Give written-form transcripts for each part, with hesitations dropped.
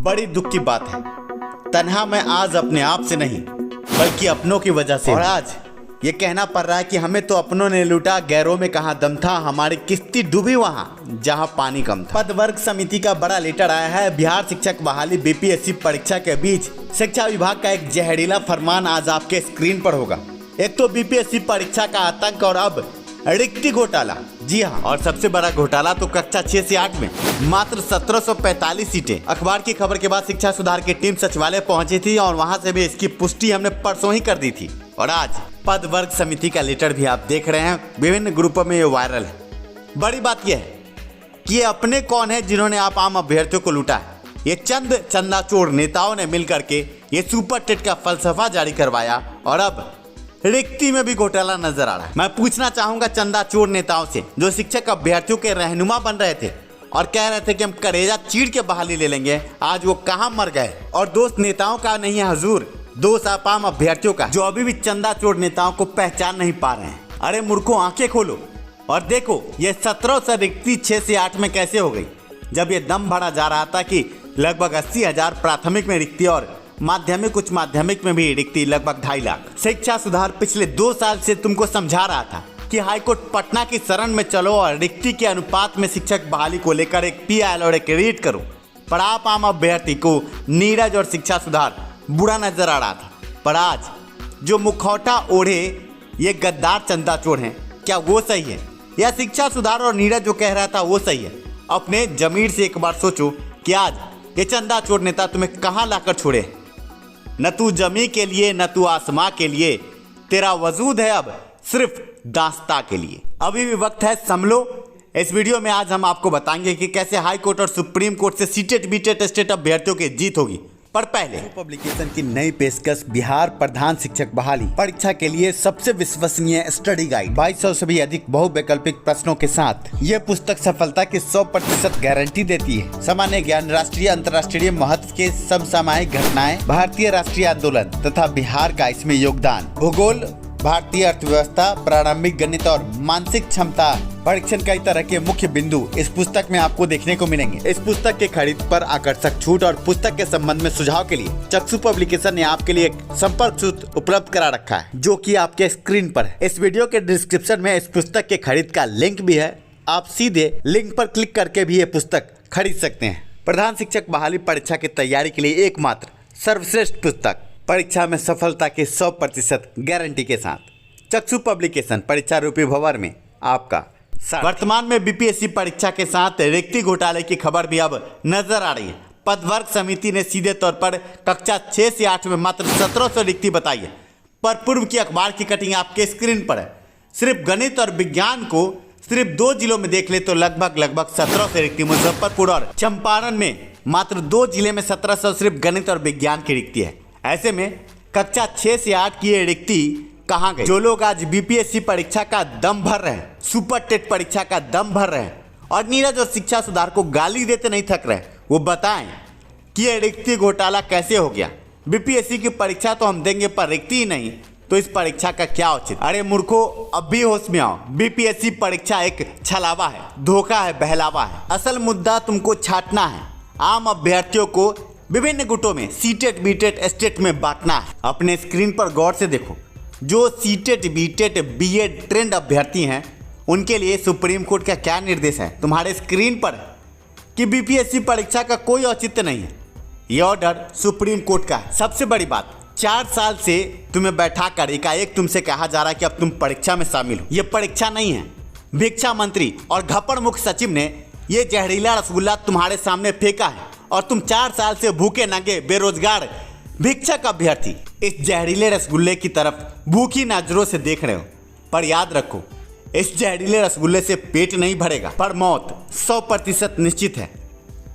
बड़ी दुख की बात है, तन्हा मैं आज अपने आप से नहीं बल्कि अपनों की वजह से, और आज ये कहना पड़ रहा है कि हमें तो अपनों ने लूटा, गैरों में कहाँ दम था, हमारी किस्ती डूबी वहाँ जहाँ पानी कम था। पद वर्ग समिति का बड़ा लेटर आया है। बिहार शिक्षक बहाली बीपीएससी परीक्षा के बीच शिक्षा विभाग का एक जहरीला फरमान आज आपके स्क्रीन पर होगा। एक तो बीपीएससी परीक्षा का आतंक और अब रिक्ति घोटाला। जी हाँ, और सबसे बड़ा घोटाला तो कक्षा 6 से 8 में मात्र 1745 सीटें। अखबार की खबर के बाद शिक्षा सुधार की टीम सचिवालय पहुंची थी और वहां से भी इसकी पुष्टि हमने परसों ही कर दी थी। और आज पद वर्ग समिति का लेटर भी आप देख रहे हैं, विभिन्न ग्रुपों में ये वायरल है। बड़ी बात यह है कि ये अपने कौन है जिन्होंने आप आम अभ्यर्थियों को लूटा है। ये चंद चंदाचोर नेताओं ने मिलकर के ये सुपर टेट का फलसफा जारी करवाया और अब रिक्ति में भी घोटाला नजर आ रहा है। मैं पूछना चाहूंगा चंदाचोर नेताओं से जो शिक्षक अभ्यर्थियों के रहनुमा बन रहे थे और कह रहे थे कि हम करेजा चीर के बहाली ले लेंगे, आज वो कहां मर गए। और दोस्त नेताओं का नहीं है हुजूर, दोस्त आप आम अभ्यर्थियों का जो अभी भी चंदाचोर नेताओं को पहचान नहीं पा रहे हैं। अरे मूर्खों, आंखें खोलो और देखो ये 1700 रिक्ति 6 से 8 में कैसे हो गई, जब ये दम भरा जा रहा था कि लगभग 80,000 प्राथमिक में रिक्ति और माध्यमिक उच्च माध्यमिक में भी रिक्ति लगभग 2.5 लाख। शिक्षा सुधार पिछले 2 साल से तुमको समझा रहा था कि हाईकोर्ट पटना की शरण में चलो और रिक्ति के अनुपात में शिक्षक बहाली को लेकर एक पीएल और एक रीट करो, पर आप आम अभ्यर्थी को नीरज और शिक्षा सुधार बुरा नजर आ रहा था। पर आज जो मुखौटा ओढ़े ये गद्दार चंदाचोर हैं, क्या वो सही है या शिक्षा सुधार और नीरज जो कह रहा था वो सही है? अपने जमीर से एक बार सोचो कि आज ये चंदाचोर नेता तुम्हें कहाँ लाकर छोड़े। न तू जमी के लिए न तू आसमां के लिए, तेरा वजूद है अब सिर्फ दास्ता के लिए। अभी भी वक्त है, संभलो। इस वीडियो में आज हम आपको बताएंगे कि कैसे हाई कोर्ट और सुप्रीम कोर्ट से सीटेट बीटेट स्टेट अभ्यर्थियों की जीत होगी। पर पहले पब्लिकेशन की नई पेशकश बिहार प्रधान शिक्षक बहाली परीक्षा के लिए सबसे विश्वसनीय स्टडी गाइड 2200 से भी अधिक बहुवैकल्पिक प्रश्नों के साथ यह पुस्तक सफलता की 100% गारंटी देती है। सामान्य ज्ञान, राष्ट्रीय अंतर्राष्ट्रीय महत्व के समसामयिक घटनाएं, भारतीय राष्ट्रीय आंदोलन तथा बिहार का इसमें योगदान, भूगोल, भारतीय अर्थव्यवस्था, प्रारंभिक गणित और मानसिक क्षमता परीक्षण कई तरह के मुख्य बिंदु इस पुस्तक में आपको देखने को मिलेंगे। इस पुस्तक के खरीद पर आकर्षक छूट और पुस्तक के संबंध में सुझाव के लिए चक्षु पब्लिकेशन ने आपके लिए एक संपर्क सूत्र उपलब्ध करा रखा है जो कि आपके स्क्रीन पर है। इस वीडियो के डिस्क्रिप्शन में इस पुस्तक के खरीद का लिंक भी है, आप सीधे लिंक पर क्लिक करके भी ये पुस्तक खरीद सकते हैं। प्रधान शिक्षक बहाली परीक्षा की तैयारी के लिए एकमात्र सर्वश्रेष्ठ पुस्तक, परीक्षा में सफलता की 100% गारंटी के साथ चक्षु पब्लिकेशन परीक्षा रूपी भंवर में आपका। वर्तमान में बीपीएससी परीक्षा के साथ रिक्ति घोटाले की खबर भी अब नजर आ रही है। पद वर्ग समिति ने सीधे तौर पर कक्षा 6 से 8 में मात्र 1700 रिक्ति बताई है, पर पूर्व की अखबार की कटिंग आपके स्क्रीन पर है। सिर्फ गणित और विज्ञान को सिर्फ 2 जिलों में देख ले तो लगभग 1700 रिक्ति। मुजफ्फरपुर और चंपारण में मात्र 2 जिले में 1700 सिर्फ गणित और विज्ञान की रिक्ति है। ऐसे में कक्षा 6 से 8 की ये रिक्ति कहाँ गई? जो लोग आज बीपीएससी परीक्षा का दम भर रहे हैं, सुपर टेट परीक्षा का दम भर रहे हैं और नीरज और शिक्षा सुधार को गाली देते नहीं थक रहे, वो बताएं कि ये रिक्ति घोटाला कैसे हो गया। बीपीएससी की परीक्षा तो हम देंगे पर रिक्ति ही नहीं, तो इस परीक्षा का क्या औचित्य? अरे मूर्खों, अब भी होश में आओ। बीपीएससी परीक्षा एक छलावा है, धोखा है, बहलावा है। असल मुद्दा तुमको छाटना है, आम अभ्यर्थियों को विभिन्न गुटों में सीटेट बीटेट स्टेट में बांटना है। अपने स्क्रीन पर गौर से देखो, जो सीटेट बीटेट बीएड ट्रेंड अभ्यर्थी हैं उनके लिए सुप्रीम कोर्ट का क्या निर्देश है तुम्हारे स्क्रीन पर कि बीपीएससी परीक्षा का कोई औचित्य नहीं है। यह ऑर्डर सुप्रीम कोर्ट का है। सबसे बड़ी बात, 4 साल से तुम्हें बैठाकर एकाएक तुमसे कहा जा रहा है कि अब तुम परीक्षा में शामिल हो। यह परीक्षा नहीं है। भिक्षा मंत्री और घपड़ मुख्य सचिव ने यह जहरीला रसगुल्ला तुम्हारे सामने फेंका है और तुम 4 साल से भूखे नंगे बेरोजगार भिक्षक अभ्यर्थी इस जहरीले रसगुल्ले की तरफ भूखी नजरों से देख रहे हो। पर याद रखो, इस जहरीले रसगुल्ले से पेट नहीं भरेगा, पर मौत 100% निश्चित है।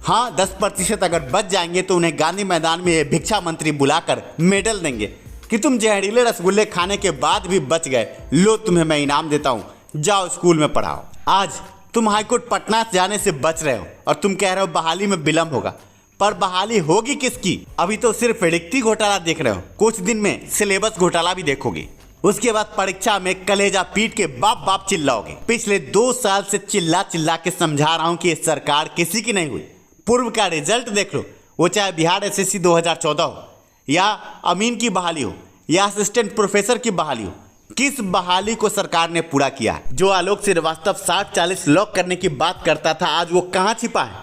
हाँ, 10% अगर बच जाएंगे तो उन्हें गांधी मैदान में भिक्षा मंत्री बुलाकर मेडल देंगे कि तुम जहरीले रसगुल्ले खाने के बाद भी बच गए, लो तुम्हें मैं इनाम देता हूँ, जाओ स्कूल में पढ़ाओ। आज तुम हाईकोर्ट पटना जाने से बच रहे हो और तुम कह रहे हो बहाली में विलंब होगा, पर बहाली होगी किसकी? अभी तो सिर्फ रिक्ति घोटाला देख रहे हो, कुछ दिन में सिलेबस घोटाला भी देखोगे। उसके बाद परीक्षा में कलेजा पीट के बाप बाप चिल्लाओगे। पिछले 2 साल से चिल्ला चिल्ला के समझा रहा हूं कि ये सरकार किसी की नहीं हुई। पूर्व का रिजल्ट देख लो, वो चाहे बिहार एसएससी 2014 हो, या अमीन की बहाली हो, या असिस्टेंट प्रोफेसर की बहाली हो, किस बहाली को सरकार ने पूरा किया है? जो आलोक श्रीवास्तव 60-40 लॉक करने की बात करता था, आज वो कहाँ छिपा है?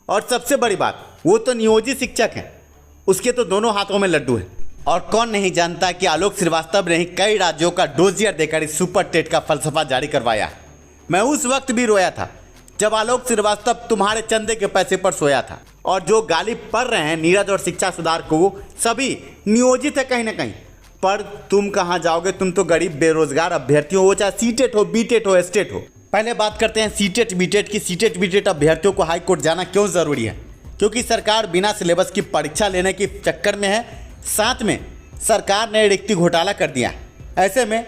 और सबसे बड़ी बात, वो तो नियोजित शिक्षक है, उसके तो दोनों हाथों में लड्डू है। और कौन नहीं जानता कि आलोक श्रीवास्तव ने ही कई राज्यों का डोजियर देकर इस सुपर टेट का फलसफा जारी करवाया है। मैं उस वक्त भी रोया था जब आलोक श्रीवास्तव तुम्हारे चंदे के पैसे पर सोया था। और जो गाली पढ़ रहे हैं नीरज और शिक्षा सुधार को, वो सभी नियोजित है कहीं ना कहीं। पर तुम कहाँ जाओगे? तुम तो गरीब बेरोजगार अभ्यर्थी हो, वो चाहे सीटेट हो, बीटेट हो, एस्टेट हो। पहले बात करते हैं सीटेट बीटेट की। सीटेट बीटेट अभ्यर्थियों को हाई कोर्ट जाना क्यों ज़रूरी है? क्योंकि सरकार बिना सिलेबस की परीक्षा लेने के चक्कर में है। साथ में सरकार ने रिक्ति घोटाला कर दिया है। ऐसे में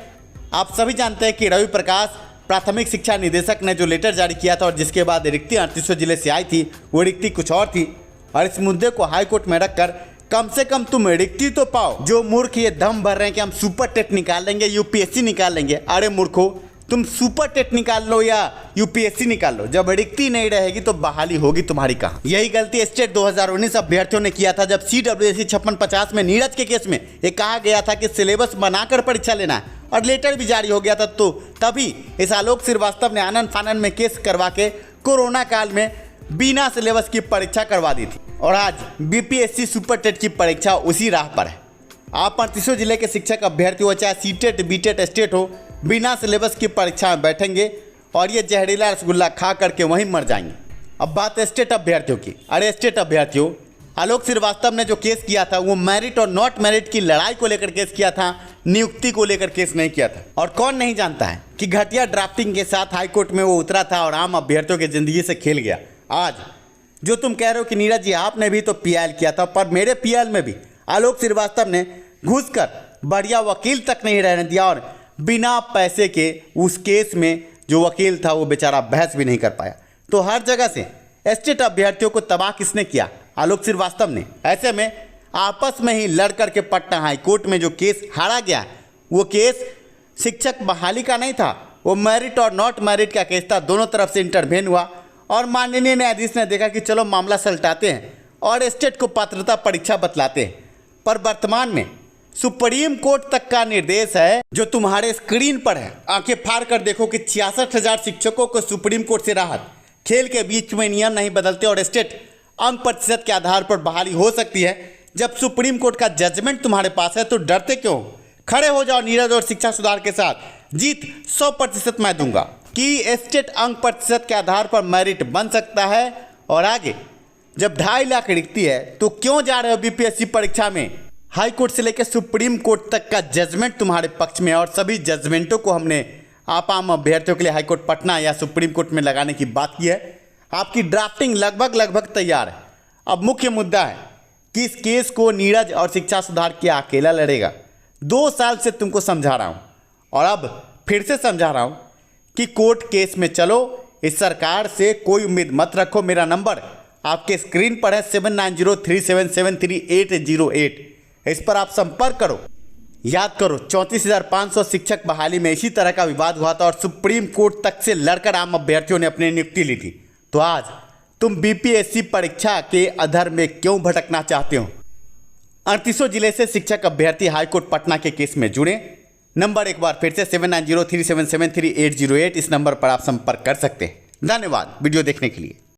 आप सभी जानते हैं कि रवि प्रकाश प्राथमिक शिक्षा निदेशक ने जो लेटर जारी किया था और जिसके बाद रिक्ति 38 जिले से आई थी, वो रिक्ति कुछ और थी। और इस मुद्दे को हाई कोर्ट में रखकर कम से कम तुम रिक्ति तो पाओ। जो मूर्ख ये दम भर रहे हैं कि हम सुपर टेट निकाल लेंगे, यूपीएससी निकाल लेंगे, अरे मूर्खो, तुम सुपर टेट निकाल लो या यूपीएससी निकाल लो, जब रिक्ति नहीं रहेगी तो बहाली होगी तुम्हारी कहाँ? यही गलती स्टेट 2019 अभ्यर्थियों ने किया था, जब CWSE 5650 में नीरज के केस में ये कहा गया था कि सिलेबस बनाकर परीक्षा लेना है और लेटर भी जारी हो गया था। तो तभी इस आलोक श्रीवास्तव ने आनंद फानन में केस करवा के कोरोना काल में बिना सिलेबस की परीक्षा करवा दी थी। और आज बीपीएससी सुपर टेट की परीक्षा उसी राह पर है। आप 38 जिले के शिक्षक अभ्यर्थी हो, चाहे सीटेट बीटेट स्टेट हो, बिना सिलेबस की परीक्षा में बैठेंगे और ये जहरीला रसगुल्ला खा करके वहीं मर जाएंगे। अब बात स्टेट अभ्यर्थियों की। अरे स्टेट अभ्यर्थियों, आलोक श्रीवास्तव ने जो केस किया था वो मेरिट और नॉट मेरिट की लड़ाई को लेकर केस किया था, नियुक्ति को लेकर केस नहीं किया था। और कौन नहीं जानता है कि घटिया ड्राफ्टिंग के साथ हाईकोर्ट में वो उतरा था और आम अभ्यर्थियों की जिंदगी से खेल गया। आज जो तुम कह रहे हो कि नीरज जी आपने भी तो पीएल किया था, पर मेरे पीएल में भी आलोक श्रीवास्तव ने घुसकर बढ़िया वकील तक नहीं रहने दिया और बिना पैसे के उस केस में जो वकील था वो बेचारा बहस भी नहीं कर पाया। तो हर जगह से स्टेट अभ्यर्थियों को तबाह किसने किया? आलोक श्रीवास्तव ने। ऐसे में आपस में ही लड़ करके पटना हाई कोर्ट में जो केस हारा गया, वो केस शिक्षक बहाली का नहीं था, वो मेरिट और नॉट मेरिट का केस था। दोनों तरफ से इंटरवेन हुआ और माननीय न्यायाधीश ने देखा कि चलो मामला सलटाते हैं और स्टेट को पात्रता परीक्षा बतलाते हैं। पर वर्तमान में सुप्रीम कोर्ट तक का निर्देश है जो तुम्हारे स्क्रीन पर है। आंखें फाड़ कर देखो कि 66,000 शिक्षकों को सुप्रीम कोर्ट से राहत। खेल के बीच में नियम नहीं बदलते और स्टेट अंक प्रतिशत के आधार पर बहाली हो सकती है। जब सुप्रीम कोर्ट का जजमेंट तुम्हारे पास है तो डरते क्यों? खड़े हो जाओ नीरज और शिक्षा सुधार के साथ। जीत 100% मैं दूंगा कि स्टेट अंक प्रतिशत के आधार पर मेरिट बन सकता है। और आगे जब 2.5 लाख रिक्ति है तो क्यों जा रहे हो बीपीएससी परीक्षा में? हाई कोर्ट से लेकर सुप्रीम कोर्ट तक का जजमेंट तुम्हारे पक्ष में, और सभी जजमेंटों को हमने आप आम अभ्यर्थियों के लिए हाई कोर्ट पटना या सुप्रीम कोर्ट में लगाने की बात की है। आपकी ड्राफ्टिंग लगभग तैयार है। अब मुख्य मुद्दा है कि इस केस को नीरज और शिक्षा सुधार किया अकेला लड़ेगा। 2 साल से तुमको समझा रहा हूँ और अब फिर से समझा रहा हूँ कि कोर्ट केस में चलो। इस सरकार से कोई उम्मीद मत रखो। मेरा नंबर आपके स्क्रीन पर है 7903773808। इस पर आप संपर्क करो। याद करो 34,500 शिक्षक बहाली में इसी तरह का विवाद हुआ था और सुप्रीम कोर्ट तक से लड़कर आम अभ्यर्थियों ने अपनी नियुक्ति ली थी। तो आज तुम बीपीएससी परीक्षा के अधर में क्यों भटकना चाहते हो? 38 जिले से शिक्षक अभ्यर्थी हाईकोर्ट पटना के केस में जुड़े। नंबर एक बार फिर से 7903773808। इस नंबर पर आप संपर्क कर सकते हैं। धन्यवाद वीडियो देखने के लिए।